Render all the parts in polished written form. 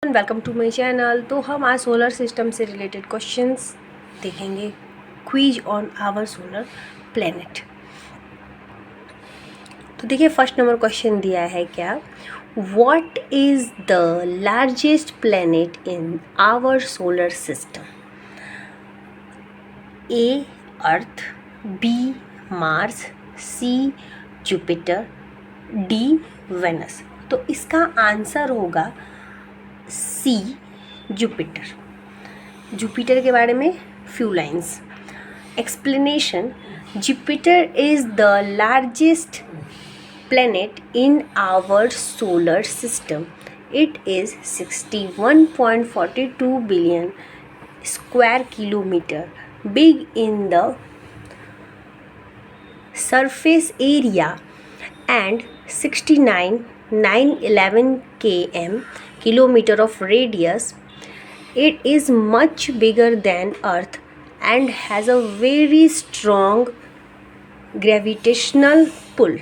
Welcome to my channel. तो हम आज सोलर सिस्टम से रिलेटेड क्वेश्चंस देखेंगे, quiz on our solar planet. तो देखिए फर्स्ट नंबर क्वेश्चन दिया है क्या, what is the largest planet in our solar system? A earth, B Mars, C Jupiter, D Venus. तो इसका आंसर होगा सी जुपिटर। जुपिटर के बारे में few lines. Explanation, Jupiter is the largest planet in our solar system. It is 61.42 billion square kilometer big in the surface area and 69,911 kilometer of radius. It is much bigger than Earth and has a very strong gravitational pull.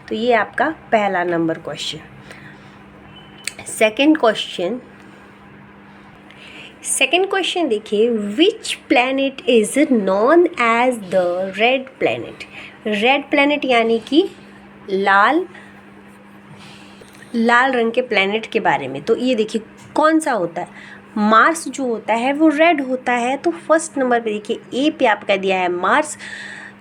तो ये आपका पहला number question. Second question देखिए, which planet is known as the red planet? Red planet यानी कि लाल रंग के planet के बारे में। तो ये देखिए कौन सा होता है, मार्स जो होता है वो रेड होता है। तो फर्स्ट नंबर पे देखिए ए पे आपका दिया है मार्स,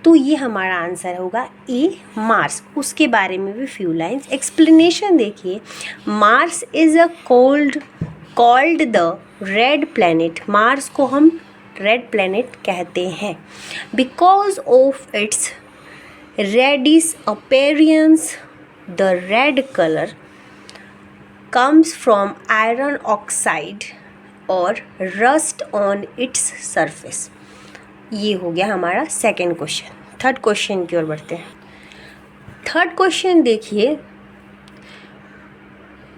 तो ये हमारा आंसर होगा ए मार्स। उसके बारे में भी फ्यू लाइन्स। एक्सप्लेनेशन देखिए, Mars is a called the red planet. Mars को हम रेड प्लैनेट कहते हैं because of its reddish appearance. The red colour comes from iron oxide और रस्ट ऑन इट्स सरफेस। ये हो गया हमारा सेकेंड क्वेश्चन। थर्ड क्वेश्चन की ओर बढ़ते हैं। थर्ड क्वेश्चन देखिए,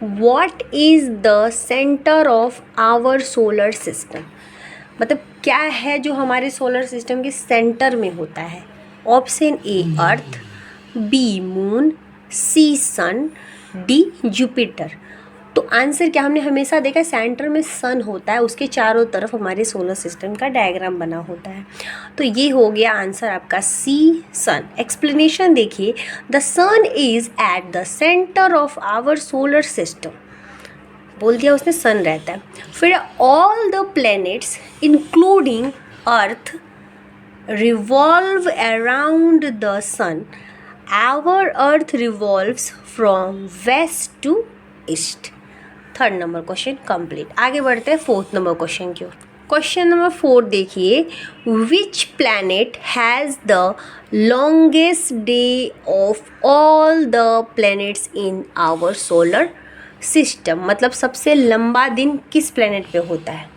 what is the centre of our solar system? मतलब क्या है जो हमारे सोलर सिस्टम के सेंटर में होता है? Option A earth, B moon, C sun, D Jupiter. तो आंसर क्या, हमने हमेशा देखा सेंटर में सन होता है, उसके चारों तरफ हमारे सोलर सिस्टम का डायग्राम बना होता है। तो ये हो गया आंसर आपका सी सन। एक्सप्लेनेशन देखिए, the sun is at the centre of our solar system. बोल दिया उसने सन रहता है। फिर all the planets including Earth revolve around the sun. Our Earth revolves from west to east. Third number question complete. आगे बढ़ते हैं fourth number question की ओर। क्वेश्चन नंबर 4 देखिए, which planet has the longest day of all the planets in our solar system? मतलब सबसे लंबा दिन किस प्लैनेट पे होता है?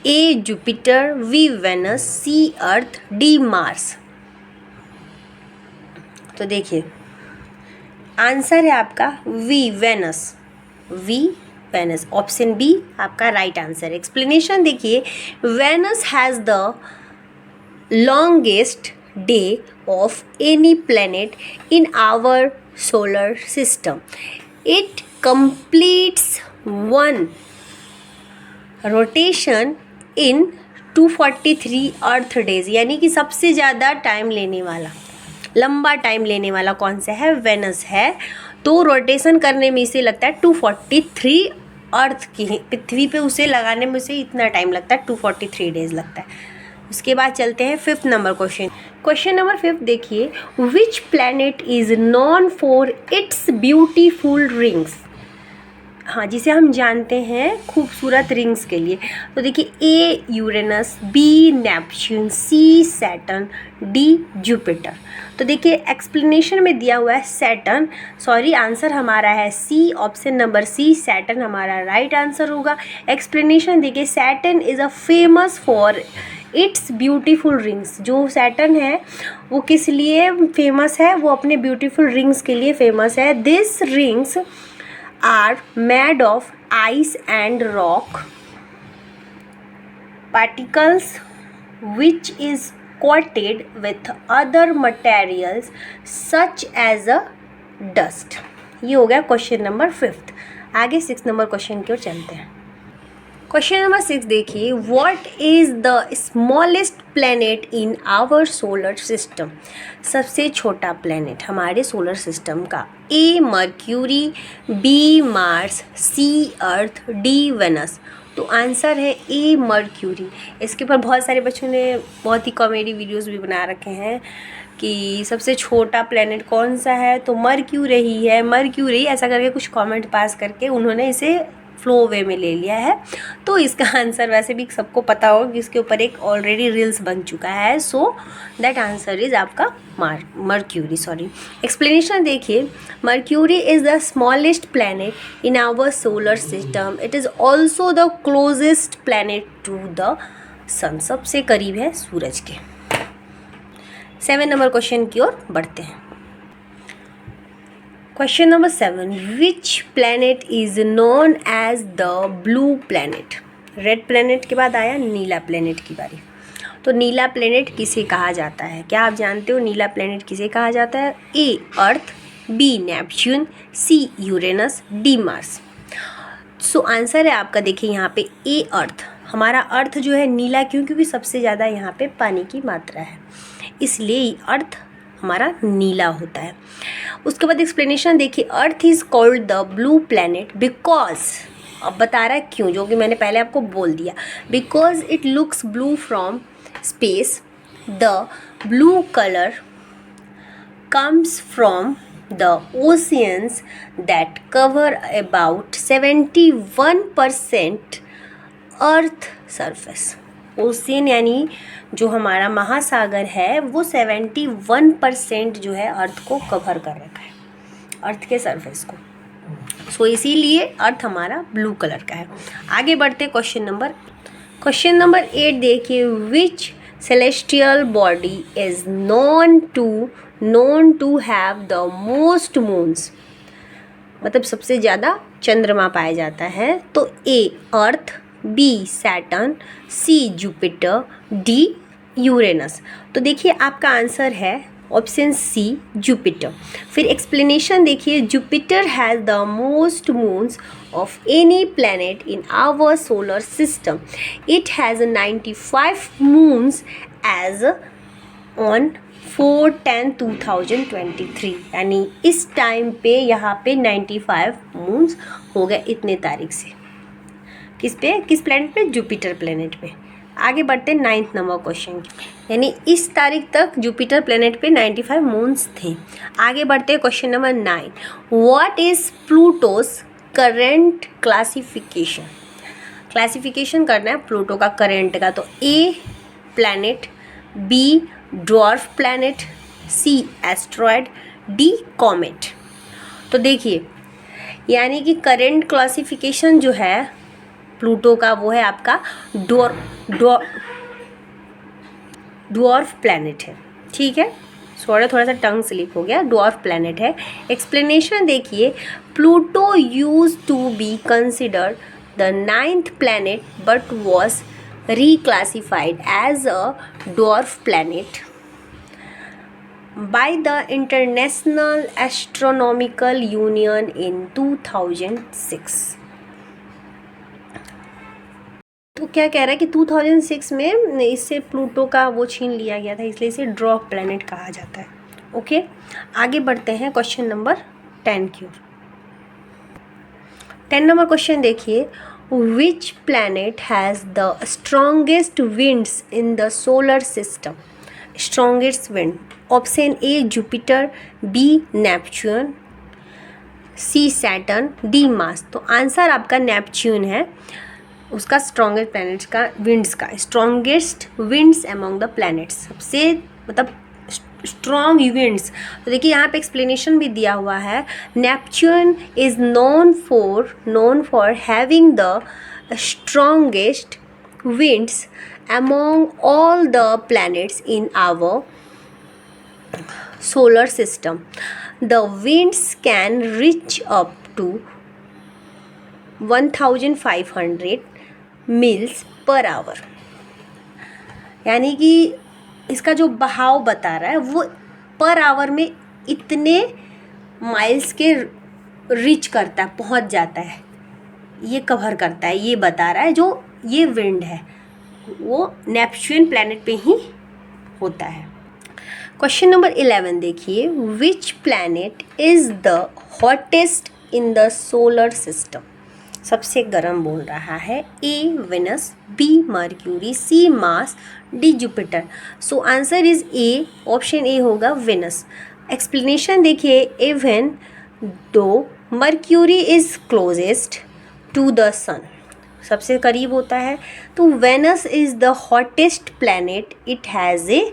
A Jupiter, B Venus, C Earth, D Mars. तो देखिए आंसर है आपका वी वेनस। ऑप्शन बी आपका राइट आंसर। एक्सप्लेनेशन देखिए, Venus has the longest day of any planet in our solar system. It completes one rotation in 243 Earth days. यानी कि सबसे ज़्यादा टाइम लेने वाला, लंबा टाइम लेने वाला कौन सा है? वेनस है। तो रोटेशन करने में इसे लगता है 243 अर्थ की, पृथ्वी पे उसे लगाने में उसे इतना टाइम लगता है, 243 डेज लगता है। उसके बाद चलते हैं fifth number question. Question number 5 देखिए, which planet is known for it's beautiful rings? हाँ, जिसे हम जानते हैं खूबसूरत रिंग्स के लिए। तो देखिए ए यूरेनस, बी नेपच्यून, सी सैटर्न, डी जुपिटर। तो देखिए एक्सप्लेनेशन में दिया हुआ है सैटर्न, सॉरी आंसर हमारा है सी, ऑप्शन नंबर सी सैटर्न हमारा राइट आंसर होगा। एक्सप्लेनेशन देखिए, Saturn is a famous for it's beautiful rings. जो सैटर्न है वो किस लिए फेमस है? वो अपने ब्यूटीफुल रिंग्स के लिए फेमस है। This rings are made of ice and rock particles which is coated with other materials such as a dust. ये हो गया क्वेश्चन नंबर 5। आगे 6 नंबर क्वेश्चन की ओर चलते हैं। क्वेश्चन नंबर 6 देखिए, what is the smallest planet in our solar system. सबसे छोटा प्लैनेट हमारे सोलर सिस्टम का। A Mercury, B Mars, C Earth, D Venus. तो आंसर है ए मर्क्यूरी। इसके ऊपर बहुत सारे बच्चों ने बहुत ही कॉमेडी वीडियोस भी बना रखे हैं कि सबसे छोटा प्लैनेट कौन सा है, तो मर्क्यूरी ही है, मर्क्यूरी ऐसा करके कुछ कमेंट पास करके उन्होंने इसे फ्लो वे में ले लिया है। तो इसका आंसर वैसे भी सबको पता होगा कि इसके ऊपर एक ऑलरेडी रील्स बन चुका है। सो दैट आंसर इज आपका मर्क्यूरी। सॉरी, एक्सप्लेनेशन देखिए, Mercury is the smallest planet in our solar system. It is also the closest planet to the sun. सबसे करीब है सूरज के। 7 नंबर क्वेश्चन की ओर बढ़ते हैं। Question number 7, which planet is known as the blue planet. Red planet के बाद आया नीला प्लैनेट की बारी। तो नीला प्लैनेट किसे कहा जाता है, क्या आप जानते हो नीला प्लैनेट किसे कहा जाता है? A earth, B Neptune, C Uranus, D Mars. So answer है आपका, देखिए यहाँ पे ए अर्थ। हमारा अर्थ जो है नीला क्यों? क्योंकि सबसे ज़्यादा यहाँ पे पानी की मात्रा है, इसलिए अर्थ हमारा नीला होता है। उसके बाद एक्सप्लेनेशन देखिए, earth is called the blue planet because, अब बता रहा है क्यों, जो कि मैंने पहले आपको बोल दिया, because it looks blue from space. The blue colour comes from the oceans that cover about 71% earth surface. Ocean यानी जो हमारा महासागर है वो 71% जो है अर्थ को कवर कर रखा है, अर्थ के सरफेस को। सो इसीलिए अर्थ हमारा ब्लू कलर का है। आगे बढ़ते क्वेश्चन नंबर 8 देखिए, which celestial body is known to have the most moons. मतलब सबसे ज़्यादा चंद्रमा पाया जाता है। तो A earth, B Saturn, C Jupiter, D Uranus. तो देखिए आपका आंसर है ऑप्शन सी जुपिटर। फिर एक्सप्लेनेशन देखिए, Jupiter has the most moons of any planet in our solar system. It has 95 moons as on 4/10/2023। यानी इस टाइम पे यहाँ पे 95 मून्स हो गए इतने तारीख से। किस प्लैनेट पे? जुपिटर प्लैनेट पे। आगे बढ़ते 9th नंबर क्वेश्चन, यानी इस तारीख तक जुपिटर प्लैनेट पे 95 मून्स थे। आगे बढ़ते question number 9, what is Pluto's current classification करना है प्लूटो का करेंट का। तो A planet, B dwarf planet, C asteroid, D comet. तो देखिए यानी कि करेंट क्लासिफिकेशन जो है प्लूटो का वो है आपका ड्वार्फ प्लैनेट है। ठीक है, थोड़ा सा टंग स्लिप हो गया, ड्वार्फ प्लैनेट है। एक्सप्लेनेशन देखिए, Pluto used to be considered the 9th planet but was reclassified as a dwarf planet by the International Astronomical Union in 2006। तो क्या कह रहा है कि 2006 में इससे प्लूटो का वो छीन लिया गया था, इसलिए इसे ड्वार्फ प्लैनेट कहा जाता है। ओके, आगे बढ़ते हैं क्वेश्चन नंबर 10 की ओर। 10 नंबर क्वेश्चन देखिए, Which planet has the strongest winds in the solar system? Strongest wind. Option A Jupiter, B Neptune, C Saturn, D Mars। तो आंसर आपका नेपच्यून है, उसका स्ट्रॉन्गेस्ट प्लैनेट्स का विंड्स का, strongest winds among the planets, सबसे मतलब strong winds. तो देखिए यहाँ पे एक्सप्लेनेशन भी दिया हुआ है, Neptune is known for having the strongest winds among all the planets in our solar system. The winds can reach up to 1500 meals per hour, यानी कि इसका जो बहाव बता रहा है वो पर आवर में इतने माइल्स के रीच करता है, पहुंच जाता है, ये कवर करता है, ये बता रहा है। जो ये विंड है वो नेपच्यून प्लैनेट पे ही होता है। क्वेश्चन नंबर 11 देखिए, which planet is the hottest in the solar system? सबसे गर्म बोल रहा है। A Venus, B Mercury, C Mars, D Jupiter. So answer is A, option A होगा वेनस। एक्सप्लेनेशन देखिए, even though Mercury is closest to the sun, सबसे करीब होता है, तो Venus is the hottest planet. It has a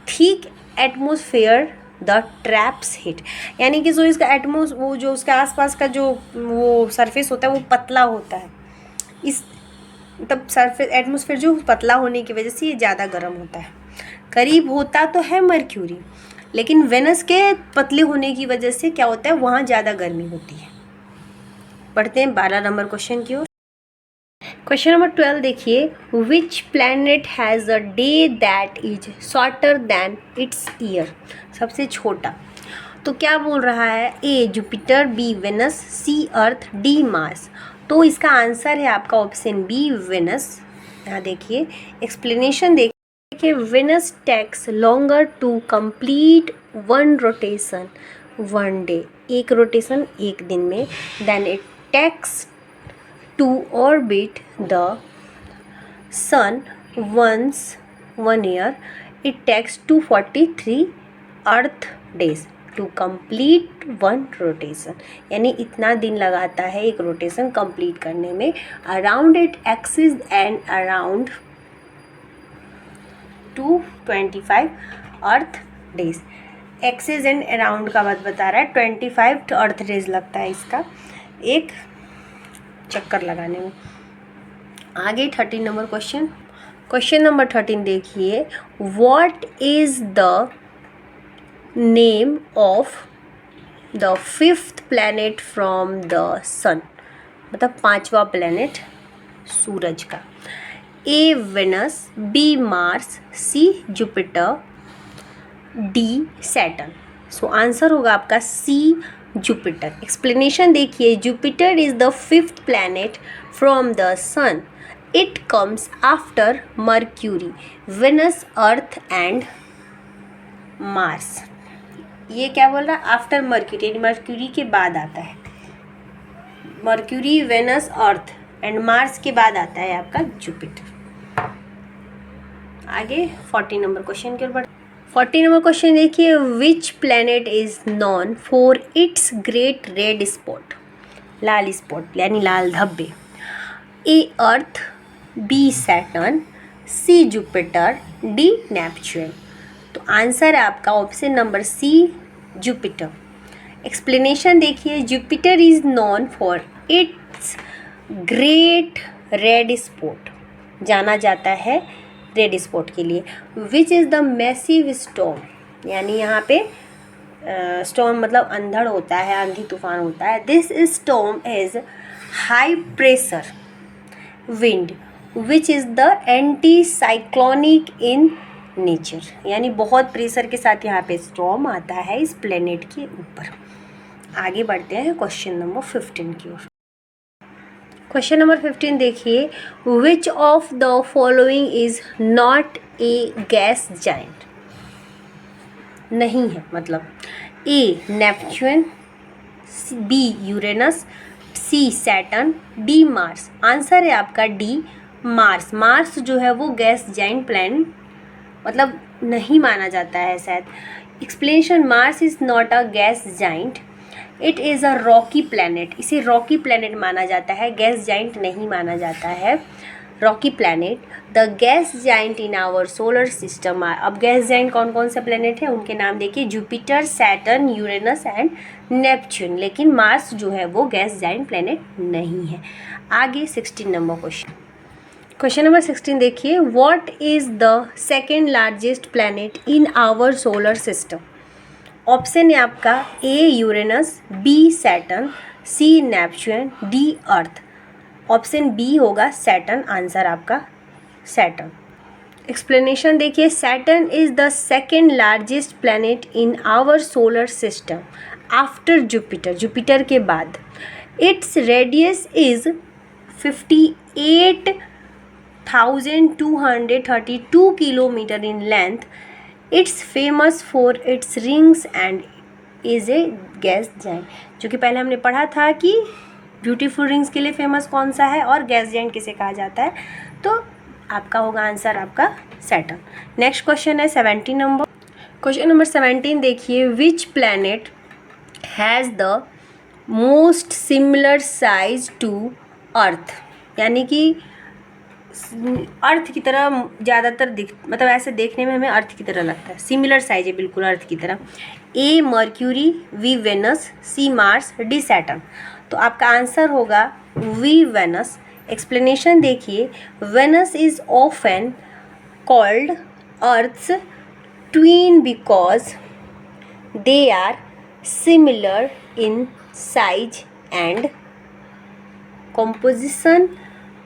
thick atmosphere the traps heat, यानी कि जो इसका एटमोस वो जो उसके आसपास का जो वो सरफेस होता है वो पतला होता है। इस तब सरफेस एटमोसफेयर जो पतला होने की वजह से ये ज़्यादा गर्म होता है। करीब होता तो है मर्क्यूरी, लेकिन वेनस के पतले होने की वजह से क्या होता है, वहाँ ज़्यादा गर्मी होती है। पढ़ते हैं 12 नंबर क्वेश्चन की ओर। क्वेश्चन नंबर 12 देखिए, which planet has a day that is shorter than its year? सबसे छोटा, तो क्या बोल रहा है, A Jupiter, B Venus, C Earth, D Mars. तो इसका आंसर है आपका ऑप्शन बी वेनस। यहाँ देखिए एक्सप्लेनेशन देखिए, Venus takes longer to complete one rotation one day, एक रोटेशन एक दिन में, then it takes to orbit the sun once 1 year. It takes 243 earth days to complete one rotation, यानी इतना दिन लगाता है एक रोटेशन कंप्लीट करने में around it axis and around 225 earth days. Axis and around का बात बता रहा है, 25 अर्थ डेज लगता है इसका एक चक्कर लगाने में। आगे 13 नंबर क्वेश्चन। क्वेश्चन नंबर 13 देखिए, what is the name of the fifth planet from the sun? मतलब पांचवा प्लैनेट सूरज का। A Venus, B Mars, C Jupiter, D Saturn. So answer होगा आपका सी जुपिटर। एक्सप्लेनेशन देखिए, Jupiter is the fifth planet from the sun. It comes after Mercury, Venus, earth and Mars. ये क्या बोल रहा है, आफ्टर मर्क्यूरी, यानी mercury के बाद आता है। Mercury, Venus, earth and Mars के बाद आता है आपका जुपिटर। आगे 40 नंबर क्वेश्चन के ऊपर। 40 नंबर क्वेश्चन देखिए, which planet is known for its great red spot? लाल स्पॉट यानी लाल धब्बे। A earth, B Saturn, C Jupiter, D Neptune. तो आंसर है आपका option number C Jupiter. Explanation देखिए, Jupiter is known for its great red spot, जाना जाता है रेड स्पॉट के लिए। Which is the massive storm, यानी यहाँ पे स्टॉर्म मतलब अंधड़ होता है, आंधी तूफान होता है। This storm is high pressure wind which is the anti cyclonic in nature, यानी बहुत प्रेशर के साथ यहाँ पे स्टॉर्म आता है इस प्लेनेट के ऊपर। आगे बढ़ते हैं क्वेश्चन नंबर 15 की ओर। क्वेश्चन नंबर 15 देखिए, which of the following is not a gas giant? नहीं है, मतलब ए नेपच्यून, बी यूरेनस, सी सैटर्न, डी मार्स। आंसर है आपका डी मार्स। मार्स जो है वो गैस जाइंट प्लैनेट मतलब नहीं माना जाता है शायद। Explanation, Mars is not a gas giant, it is a rocky planet. इसे रॉकी प्लैनेट माना जाता है, गैस जाइंट नहीं माना जाता है। Rocky planet, the gas giant in our solar system are. अब गैस जाइंट कौन कौन से प्लैनेट हैं उनके नाम देखिए, Jupiter, Saturn, Uranus and Neptune. लेकिन मार्स जो है वो गैस जाइंट प्लैनेट नहीं है। आगे 16 नंबर क्वेश्चन। क्वेश्चन नंबर 16 देखिए, what is the second largest planet in our solar system? Option है आपका A Uranus, B Saturn, C Neptune, D earth. Option B होगा सैटर्न, आंसर आपका सैटर्न। एक्सप्लेनेशन देखिए, Saturn is the second largest planet in our solar system after Jupiter, Jupiter के बाद। Its radius is 58,232 kilometre in length. It's famous for its rings and is a gas giant. जो कि पहले हमने पढ़ा था कि ब्यूटीफुल रिंग्स के लिए फेमस कौन सा है और गैस जाइंट किसे कहा जाता है, तो आपका होगा आंसर आपका सैटर्न। नेक्स्ट क्वेश्चन है 17 नंबर। क्वेश्चन नंबर 17 देखिए, which planet has the most similar size to Earth, यानी कि अर्थ की तरह ज़्यादातर मतलब ऐसे देखने में हमें अर्थ की तरह लगता है, सिमिलर साइज है बिल्कुल अर्थ की तरह। A Mercury, B Venus, C Mars, D Saturn. तो आपका आंसर होगा वी वेनस। एक्सप्लेनेशन देखिए, Venus is often called earth's twin because they are similar in size and composition.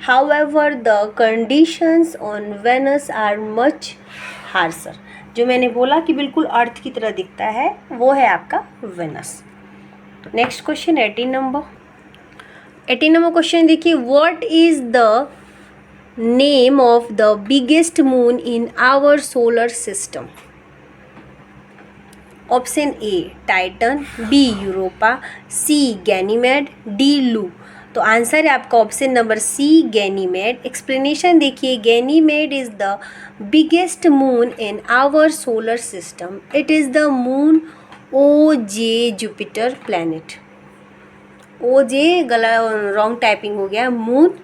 However, the conditions on Venus are much harsher. जो मैंने बोला कि बिल्कुल earth की तरह दिखता है वो है आपका वेनस। तो next question 18 number. 18 number question देखिए, what is the name of the biggest moon in our solar system? Option A Titan, B Europa, C Ganymede, D लू। तो आंसर है आपका option number C Ganymede. Explanation देखिए, Ganymede is the biggest moon in our solar system. It is the moon O J Jupiter planet. O J गला wrong typing हो गया, moon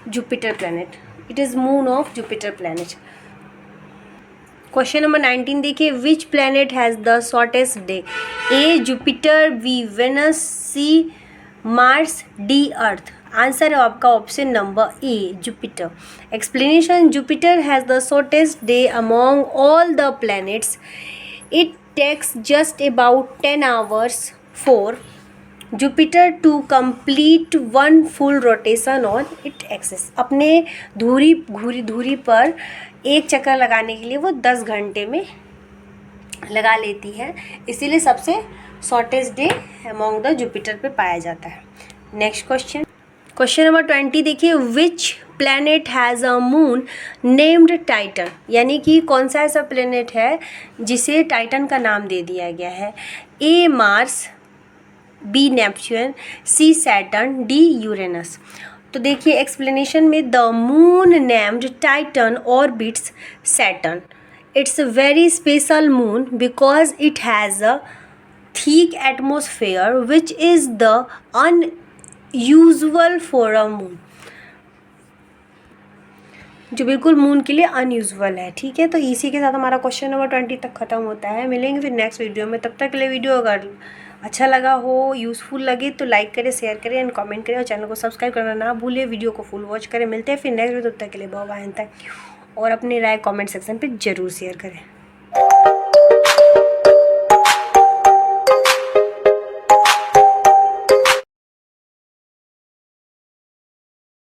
Jupiter planet. It is moon of Jupiter planet. Question number 19 देखिए, which planet has the shortest day? A Jupiter, B Venus, C Mars, D Earth. Answer है आपका option number A Jupiter. Explanation, Jupiter has the shortest day among all the planets. It takes just about 10 hours for Jupiter to complete one full rotation on it axis. अपने धुरी पर एक चक्कर लगाने के लिए वो 10 घंटे में लगा लेती है, इसीलिए सबसे shortest day among the Jupiter पे पाया जाता है। नेक्स्ट क्वेश्चन, क्वेश्चन नंबर 20 देखिए, which planet has a moon named Titan? यानी कि कौन सा ऐसा प्लैनेट है जिसे टाइटन का नाम दे दिया गया है? A Mars, B Neptune, C Saturn, D Uranus. तो देखिए एक्सप्लेनेशन में, the moon named Titan orbits Saturn. It's a very special moon because it has a thick atmosphere which is the unusual for a moon, जो बिल्कुल moon के लिए unusual है। ठीक है, तो इसी के साथ हमारा क्वेश्चन नंबर 20 तक ख़त्म होता है। मिलेंगे फिर नेक्स्ट वीडियो में। तब तक के लिए वीडियो अगर अच्छा लगा हो, यूज़फुल लगे तो लाइक करें, शेयर करें एंड कमेंट करें और चैनल को सब्सक्राइब करना ना भूलिए। वीडियो को फुल वॉच करें। मिलते हैं फिर नेक्स्ट वीडियो, तब तक के लिए बहुत बाय। और अपनी राय कमेंट सेक्शन पे ज़रूर शेयर करें।